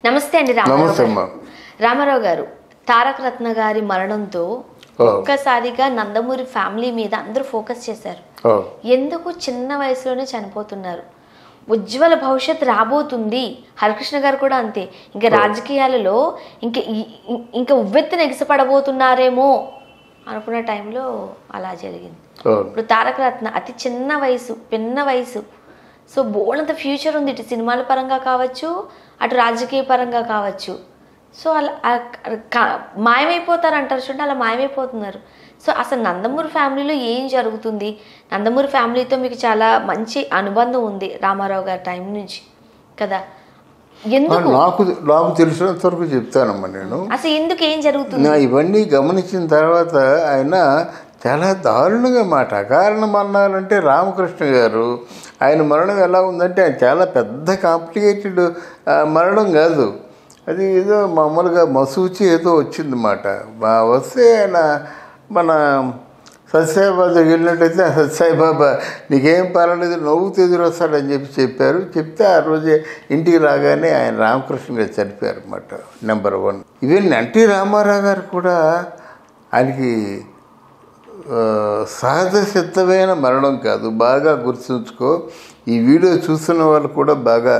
నమస్తే అండి రామారావు గారు. తారక రత్న గారి మరణంతో ఒక్కసారిగా నందమూరి ఫ్యామిలీ మీద అందరూ ఫోకస్ చేశారు. ఎందుకు చిన్న వయసులోనే చనిపోతున్నారు? ఉజ్వల భవిష్యత్ రాబోతుంది. హరికృష్ణ గారు కూడా అంతే. ఇంకా రాజకీయాలలో ఇంకా ఉవ్వెత్తున ఎగిసిపడబోతున్నారేమో అనుకున్న టైంలో అలా జరిగింది. ఇప్పుడు తారక రత్న అతి చిన్న వయసు, పిన్న వయసు. సో బోల్డంత ఫ్యూచర్ ఉంది, ఇటు సినిమాల పరంగా కావచ్చు, అటు రాజకీయ పరంగా కావచ్చు. సో అలా మాయమైపోతారు అంటారు చూడండి, అలా మాయమైపోతున్నారు. సో అసలు నందమూరి ఫ్యామిలీలో ఏం జరుగుతుంది? నందమూరి ఫ్యామిలీతో మీకు చాలా మంచి అనుబంధం ఉంది రామారావు గారి టైం నుంచి కదా. ఎందుకు నాకు తెలిసినంత వరకు చెప్తానమ్మా నేను. అసలు ఎందుకు ఏం జరుగుతుంది? ఇవన్నీ గమనించిన తర్వాత ఆయన చాలా దారుణంగా మాట కారణం అన్నారంటే రామకృష్ణ గారు ఆయన మరణం ఎలా ఉందంటే ఆయన చాలా పెద్ద కాంప్లికేటెడ్ మరణం కాదు. అది ఏదో మామూలుగా మసూచి ఏదో వచ్చిందన్నమాట. వస్తే ఆయన మన సత్యసాయిబాబా దగ్గర వెళ్ళినట్టయితే సత్యసాయిబాబా నీకేం పర్వాలేదు నవ్వుతూ ఎదురొస్తాడని చెప్పారు. చెప్తే ఆ రోజే ఇంటికి రాగానే ఆయన రామకృష్ణ గారు చనిపోయారు అన్నమాట. నెంబర్ 1. ఈవెన్ ఎన్టీ రామారావు గారు కూడా ఆయనకి సహజ సిద్ధమైన మరణం కాదు. బాగా గుర్తుంచుకో, ఈ వీడియో చూస్తున్న వాళ్ళు కూడా బాగా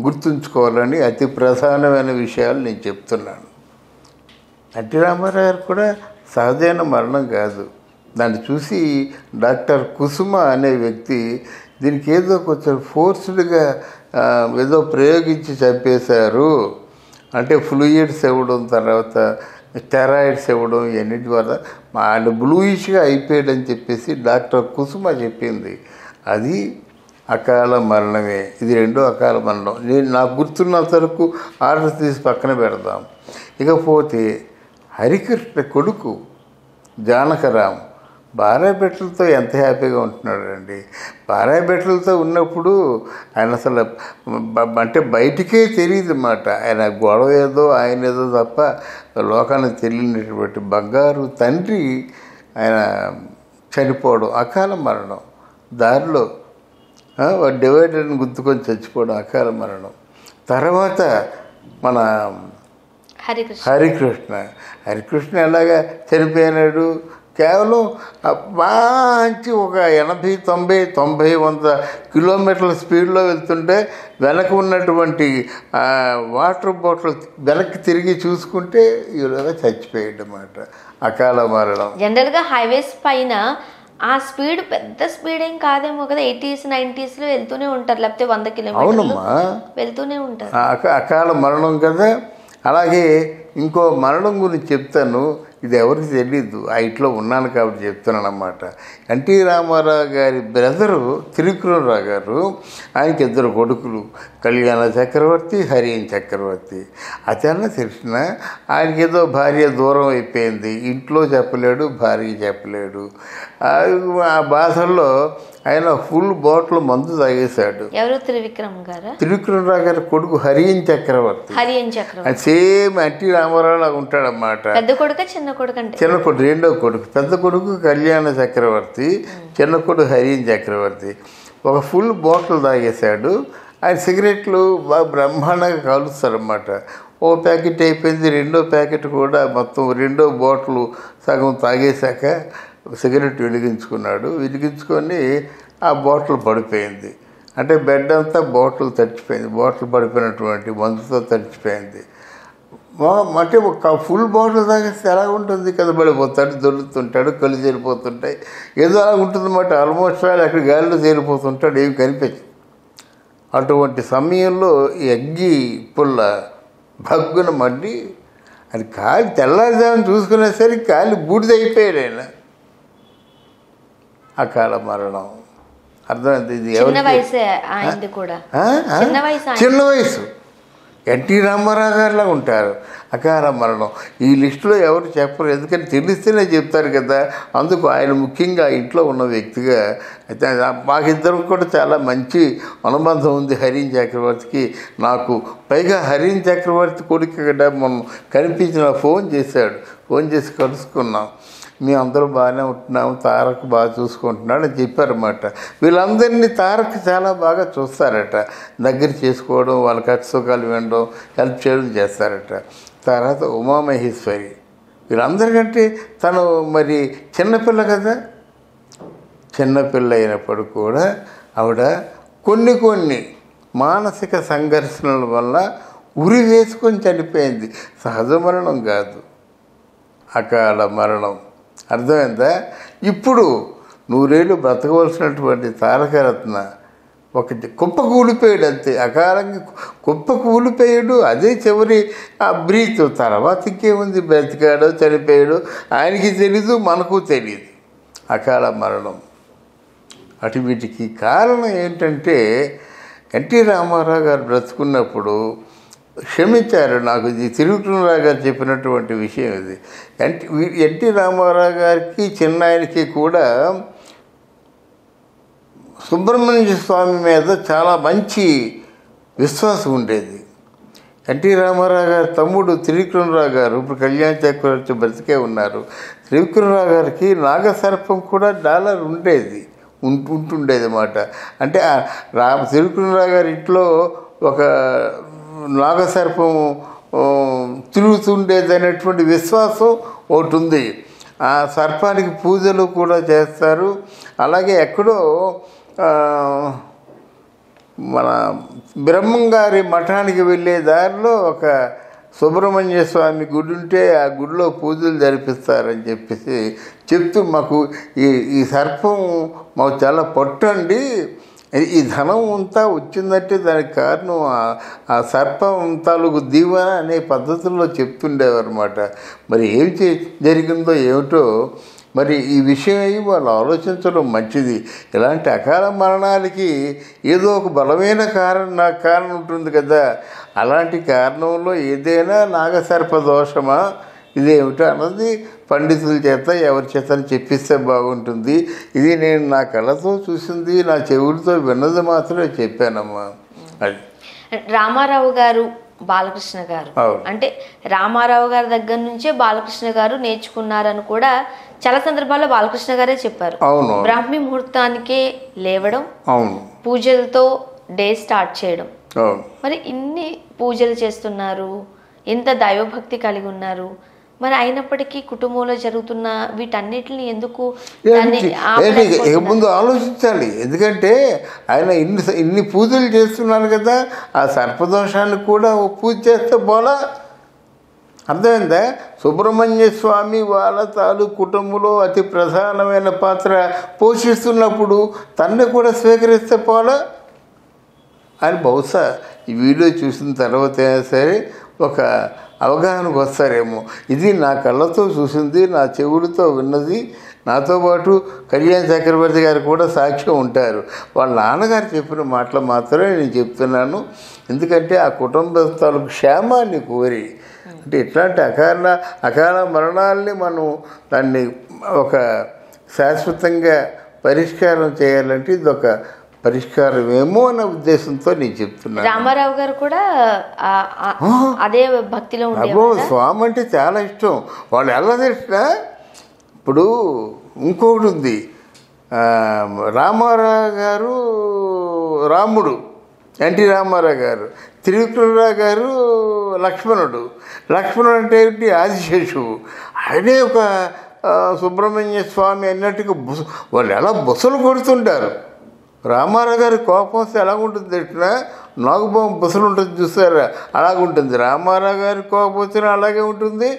గుర్తుంచుకోవాలని అతి ప్రధానమైన విషయాలు నేను చెప్తున్నాను. ఎన్టీ రామారావు గారు కూడా సహజమైన మరణం కాదు. దాన్ని చూసి డాక్టర్ కుసుమ అనే వ్యక్తి దీనికి ఏదో కొంచెం ఫోర్స్డ్గా ఏదో ప్రయోగించి చంపేశారు అంటే ఫ్లూయిడ్స్ ఇవ్వడం, తర్వాత స్టెరాయిడ్స్ ఇవ్వడం, ఇవన్నిటి వల్ల ఆయన బ్లూయిష్గా అయిపోయాడని చెప్పేసి డాక్టర్ కుసుమ చెప్పింది. అది అకాల మరణమే. ఇది రెండో అకాల మరణం. నాకు గుర్తున్నంత వరకు ఆర్డర్ తీసి పక్కన పెడదాం. ఇకపోతే హరికృష్ణ కొడుకు జానకరాం భార్యాబిడ్డలతో ఎంత హ్యాపీగా ఉంటున్నాడండి. భార్యాబిడ్డలతో ఉన్నప్పుడు ఆయన అసలు అంటే బయటికే తెలియదు అన్నమాట. ఆయన గొడవ ఏదో ఆయన ఏదో తప్ప లోకానికి తెలియనటువంటి బంగారు తండ్రి ఆయన చనిపోవడం అకాల మరణం. దారిలో డివైడర్ని గుర్తుకొని చచ్చిపోవడం అకాల మరణం. తర్వాత మన హరికృష్ణ ఎలాగా చనిపోయినాడు? కేవలం మంచి ఒక 80, 90, 100 కిలోమీటర్ల స్పీడ్లో వెళ్తుంటే వెనక ఉన్నటువంటి వాటర్ బాటిల్ వెనక్కి తిరిగి చూసుకుంటే ఇలాగా చచ్చిపోయాడు అన్నమాట. అకాల మరణం. జనరల్గా హైవేస్ పైన ఆ స్పీడ్ పెద్ద స్పీడ్ ఏం కాదేమో కదా, 80s 90sలో వెళ్తూనే ఉంటారు, లేకపోతే 100 కిలోమీటర్లు వెళ్తూనే ఉంటారు. అకాల మరణం కదా. అలాగే ఇంకో మరణం గురించి చెప్తాను, ఇది ఎవరికి తెలీదు, ఆ ఇంట్లో ఉన్నాను కాబట్టి చెప్తున్నాను అన్నమాట. ఎన్టీ రామారావు గారి బ్రదరు త్రివిక్రమరావు గారు, ఆయనకి 2 కొడుకులు, కళ్యాణ చక్రవర్తి, హరియం చక్రవర్తి. అతన్న తెలిసిన ఆయనకి ఏదో భార్య దూరం అయిపోయింది, ఇంట్లో చెప్పలేడు, భార్య చెప్పలేడు. ఆ బాధల్లో ఆయన ఫుల్ బాటిల్ మందు తాగేశాడు. ఎవరు? త్రివిక్రమరావు గారి కొడుకు హరియం చక్రవర్తి. సేమ్ ఎన్టీ రామారావు లాగా ఉంటాడన్నమాట. చిన్న కొడుకు, రెండో కొడుకు. పెద్ద కొడుకు కళ్యాణ చక్రవర్తి, చిన్న కొడుకు హరియం చక్రవర్తి. ఒక ఫుల్ బాటిల్ తాగేశాడు. ఆయన సిగరెట్లు బాగా బ్రహ్మాండంగా కాలుస్తారన్నమాట. ఓ ప్యాకెట్ అయిపోయింది, రెండో ప్యాకెట్ కూడా మొత్తం రెండో బాటిల్ సగం తాగేశాక సిగరెట్ వెలిగించుకొని ఆ బాటిల్ పడిపోయింది. అంటే బెడ్ అంతా బాటిల్ తడిచిపోయింది, బాటిల్ పడిపోయినటువంటి మందుతో తడిచిపోయింది. అంటే ఒక ఫుల్ బాటిల్ తాగేస్తే ఎలా ఉంటుంది కదా, పడిపోతాడు, దొరుకుతుంటాడు, కళ్ళు చేరిపోతుంటాయి, ఏదో అలా ఉంటుందన్నమాట. ఆల్మోస్ట్ అక్కడ గాలిలో చేరిపోతుంటాడు, ఏమి కనిపించదు. అటువంటి సమయంలో అగ్గి పుల్ల భగ్గున మండి అది కాలి తెల్లారిదామని చూసుకునేసరికి కాలి బూడిదైపోయాడు ఆయన. అకాల మరణం. అర్థమైంది. ఇది చిన్న వయసు ఎన్టీ రామారావు గారిలా ఉంటారు. అకాల మరణం ఈ లిస్టులో ఎవరు చెప్పరు, ఎందుకంటే తెలిస్తేనే చెప్తారు కదా. అందుకు ఆయన ముఖ్యంగా ఇంట్లో ఉన్న వ్యక్తిగా అయితే మాకిద్దరం కూడా చాలా మంచి అనుబంధం ఉంది హరియం చక్రవర్తికి నాకు. పైగా హరియం చక్రవర్తి కొడుకు కదా మొన్న కనిపించిన ఫోన్ చేశాడు, ఫోన్ చేసి కలుసుకున్నాం. మేము అందరూ బాగానే ఉంటున్నాము, తారక్ బాగా చూసుకుంటున్నాడు అని చెప్పారన్నమాట. వీళ్ళందరినీ తారక్ చాలా బాగా చూస్తారట, దగ్గర చేసుకోవడం, వాళ్ళ కష్ట సుఖాలు వినడం, హెల్ప్ చేయడం చేస్తారట. తర్వాత ఉమామహేశ్వరి, వీళ్ళందరికంటే తను మరి చిన్నపిల్ల కదా, చిన్నపిల్ల అయినప్పుడు కూడా ఆవిడ కొన్ని మానసిక సంఘర్షణల వల్ల ఉరి వేసుకొని చనిపోయింది. సహజ మరణం కాదు, అకాల మరణం. అర్థమైందా? ఇప్పుడు 100 ఏళ్ళు బ్రతకవలసినటువంటి తారకరత్న ఒకటి కుప్పకూలిపోయాడు అంతే, అకాలంగా కుప్పకూలిపోయాడు. అదే చివరి ఆ బ్రీత్. తర్వాత ఇంకేముంది, బ్రతికాడో చనిపోయాడో ఆయనకి తెలీదు, మనకు తెలియదు. అకాల మరణం. అటు వీటికి కారణం ఏంటంటే ఎన్టీ రామారావు గారు బ్రతుకున్నప్పుడు క్షమించారు. నాకు ఇది తిరుమలరావు గారు చెప్పినటువంటి విషయం ఇది. ఎన్టీ రామారావు గారికి చిన్నాయనకి కూడా సుబ్రహ్మణ్య స్వామి మీద చాలా మంచి విశ్వాసం ఉండేది. ఎన్టీ రామారావు గారి తమ్ముడు త్రివిక్రమరావు గారు ఇప్పుడు కళ్యాణ చక్రవర్తి బ్రతికే ఉన్నారు. త్రివిక్రమరావు గారికి నాగసర్పం కూడా డాలర్ ఉండేది, ఉంటుండేది అన్నమాట. అంటే త్రివిక్రమరావు గారి ఇంట్లో ఒక నాగసర్పం తిరుగుతుండేది అనేటువంటి విశ్వాసం ఒకటి ఉంది. ఆ సర్పానికి పూజలు కూడా చేస్తారు. అలాగే ఎక్కడో మన బ్రహ్మంగారి మఠానికి వెళ్ళే దారిలో ఒక సుబ్రహ్మణ్య స్వామి గుడి ఉంటే ఆ గుడిలో పూజలు జరిపిస్తారని చెప్పేసి చెప్తూ మాకు ఈ సర్పం మాకు చాలా పొట్టండి, ఈ ధనం అంతా వచ్చిందంటే దానికి కారణం ఆ సర్పం తాలూకు దీవెన అనే పద్ధతుల్లో చెప్తుండేవారన్నమాట. మరి ఏమి జరిగిందో ఏమిటో మరి ఈ విషయం అయ్యి వాళ్ళు ఆలోచించడం మంచిది. ఇలాంటి అకాల మరణాలకి ఏదో ఒక బలమైన కారణం ఉంటుంది కదా, అలాంటి కారణంలో ఏదైనా నాగసర్ప దోషమా ఇదేమిటో అన్నది పండితుల చేత ఎవరి చేత చెప్పిస్తే బాగుంటుంది. ఇది నేను నా కళ్ళతో చూసింది, నా చెవులతో విన్నది మాత్రమే చెప్పానమ్మా. అది రామారావు గారు, బాలకృష్ణ గారు అంటే రామారావు గారి దగ్గర నుంచే బాలకృష్ణ గారు నేర్చుకున్నారని కూడా చాలా సందర్భాల్లో బాలకృష్ణ గారే చెప్పారు. అవును, బ్రాహ్మీ ముహూర్తానికే లేవడం, అవును, పూజలతో డే స్టార్ట్ చేయడం. అవును. మరి ఇన్ని పూజలు చేస్తున్నారు, ఎంత దైవభక్తి కలిగి ఉన్నారు, మరి అయినప్పటికీ కుటుంబంలో జరుగుతున్న వీటన్నిటిని ఎందుకు ముందు ఆలోచించాలి. ఎందుకంటే ఆయన ఇన్ని పూజలు చేస్తున్నారు కదా, ఆ సర్పదోషాన్ని కూడా పూజ చేస్తే పోలా. అర్థమైందా? సుబ్రహ్మణ్య స్వామి వాళ్ళ కుటుంబంలో అతి ప్రధానమైన పాత్ర పోషిస్తున్నప్పుడు తన్ని కూడా స్వీకరిస్తే పోలా అని బహుశా ఈ వీడియో చూసిన తర్వాత అయినా సరే ఒక అవగాహనకు వస్తారేమో. ఇది నా కళ్ళతో చూసింది, నా చెవులతో విన్నది, నాతో పాటు కళ్యాణ చక్రవర్తి గారు కూడా సాక్ష్యం ఉంటారు. వాళ్ళ నాన్నగారు చెప్పిన మాటలు మాత్రమే నేను చెప్తున్నాను. ఎందుకంటే ఆ కుటుంబ క్షేమాన్ని కోరి, అంటే ఇట్లాంటి అకాల మరణాలని మనం దాన్ని ఒక శాశ్వతంగా పరిష్కారం చేయాలంటే ఇది ఒక పరిష్కారం ఏమో అన్న ఉద్దేశంతో నేను చెప్తున్నాను. రామారావు గారు కూడా అదే భక్తిలో స్వామి అంటే చాలా ఇష్టం. వాళ్ళు ఎలా తెలిసినా ఇప్పుడు ఇంకొకటి ఉంది, రామారావు గారు రాముడు, ఎన్టీ రామారావు గారు, త్రివిక్రమరావు గారు లక్ష్మణుడు అంటే ఏంటి, ఆదిశేషువు. ఆయనే ఒక సుబ్రహ్మణ్య స్వామి అన్నట్టుగా వాళ్ళు ఎలా బుసలు కొడుతుంటారు. రామారావు గారి కోపం వస్తే ఎలా ఉంటుంది ఎట్లా, నాగుబాబు బుసలు ఉంటుంది చూస్తారా, అలాగుంటుంది. రామారావు గారి కోపం వచ్చినా అలాగే ఉంటుంది,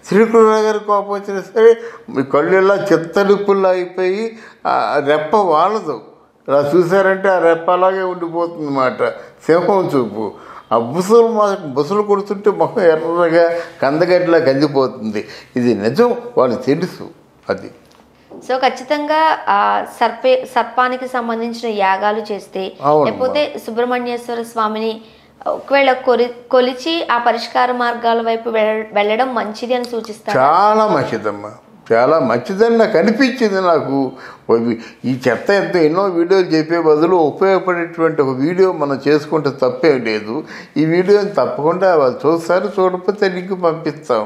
శ్రీకృష్ణరావు గారి కోపం వచ్చినా సరే మీ కళ్ళు ఎలా చిత్తలుపుల్లా అయిపోయి రెప్ప వాళ్ళదు. ఇలా చూసారంటే ఆ రెప్ప అలాగే ఉండిపోతుంది అన్నమాట, సింహం చూపు. ఆ బుసలు కొడుతుంటే మొహం ఎర్రగా కందగడ్డలా కందిపోతుంది. ఇది నిజం, వాళ్ళు తెలుసు అది. సో ఖచ్చితంగా సర్పానికి సంబంధించిన యాగాలు చేస్తే, లేకపోతే సుబ్రహ్మణ్యేశ్వర స్వామిని ఒకవేళ కొలిచి ఆ పరిష్కార మార్గాల వైపు వెళ్ళడం మంచిది అని సూచిస్తారు. చాలా మంచిదమ్మా, చాలా మంచిదని నాకు అనిపించింది. నాకు ఈ చెత్త ఎన్నో వీడియోలు చెప్పే బదులు ఉపయోగపడేటువంటి ఒక వీడియో మనం చేసుకుంటే తప్పేం లేదు. ఈ వీడియోని తప్పకుండా వాళ్ళు చూస్తారు, చూడకపోతే లింక్ పంపిస్తాం.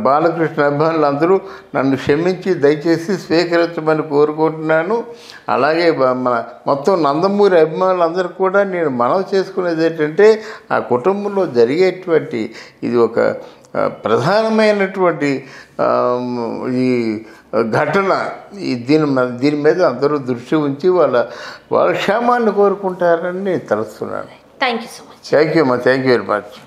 బాలకృష్ణ అభిమానులు అందరూ నన్ను క్షమించి దయచేసి స్వీకరించమని కోరుకుంటున్నాను. అలాగే మన మొత్తం నందమూరి అభిమానులందరూ కూడా నేను మనవి చేసుకునేది ఏంటంటే, ఆ కుటుంబంలో జరిగేటువంటి ఇది ఒక ప్రధానమైనటువంటి ఈ ఘటన. దీని మీద అందరూ దృష్టి ఉంచి వాళ్ళ క్షేమాన్ని కోరుకుంటారని నేను తలుస్తున్నాను. Thank you so much. Thank you అమ్మా, థ్యాంక్ యూ వెరీ మచ్.